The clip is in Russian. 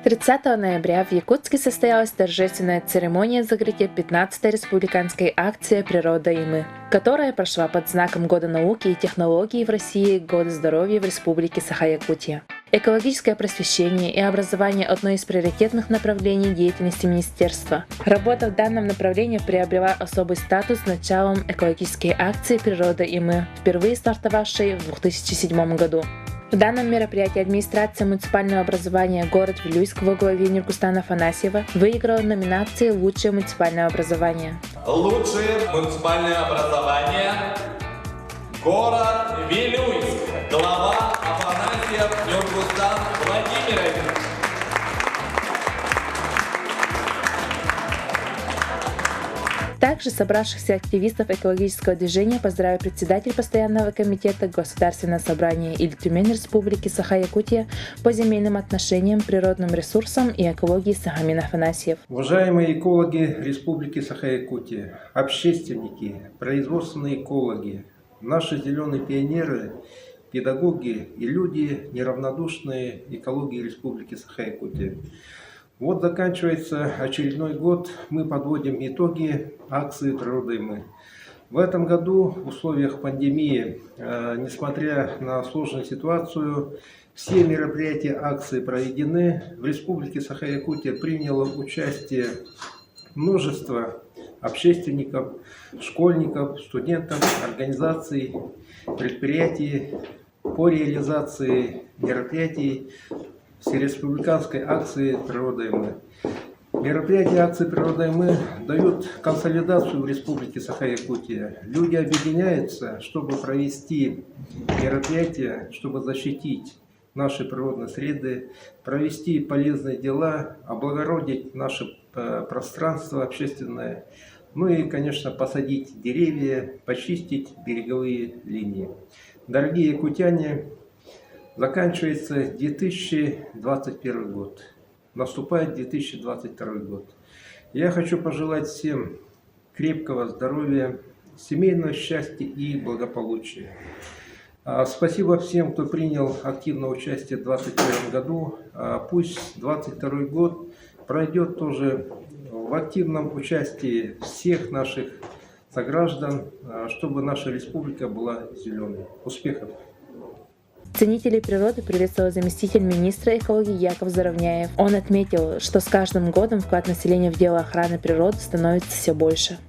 30 ноября в Якутске состоялась торжественная церемония закрытия 15-й республиканской акции «Природа и мы», которая прошла под знаком Года науки и технологий в России, Года здоровья в Республике Саха-Якутия. Экологическое просвещение и образование – одно из приоритетных направлений деятельности министерства. Работа в данном направлении приобрела особый статус с началом экологической акции «Природа и мы», впервые стартовавшей в 2007 году. В данном мероприятии администрация муниципального образования город Вилюйск во главе Нургустана Афанасьева выиграла номинации «Лучшее муниципальное образование». Лучшее муниципальное образование город Вилюйск. Глава Афанасьев Нургустан Владимирович. Также собравшихся активистов экологического движения поздравил председатель постоянного комитета Государственного собрания или Тюмень Республики Саха-Якутия по земельным отношениям, природным ресурсам и экологии Сагамин Афанасьев. Уважаемые экологи Республики Саха-Якутия, общественники, производственные экологи, наши зеленые пионеры, педагоги и люди, неравнодушные экологии Республики Саха-Якутия. Вот заканчивается очередной год, мы подводим итоги акции «Природа и мы». В этом году в условиях пандемии, несмотря на сложную ситуацию, все мероприятия акции проведены. В Республике Саха-Якутия приняло участие множество общественников, школьников, студентов, организаций, предприятий по реализации мероприятий всереспубликанской акции «Природа и мы». Мероприятия акции «Природа и мы» дают консолидацию в Республике Саха-Якутия. Люди объединяются, чтобы провести мероприятия, чтобы защитить наши природные среды, провести полезные дела, облагородить наше пространство общественное, ну и, конечно, посадить деревья, почистить береговые линии. Дорогие якутяне, заканчивается 2021 год, наступает 2022 год. Я хочу пожелать всем крепкого здоровья, семейного счастья и благополучия. Спасибо всем, кто принял активное участие в 2021 году. Пусть 2022 год пройдет тоже в активном участии всех наших сограждан, чтобы наша республика была зеленой. Успехов! Ценителей природы приветствовал заместитель министра экологии Яков Заровняев. Он отметил, что с каждым годом вклад населения в дело охраны природы становится все больше.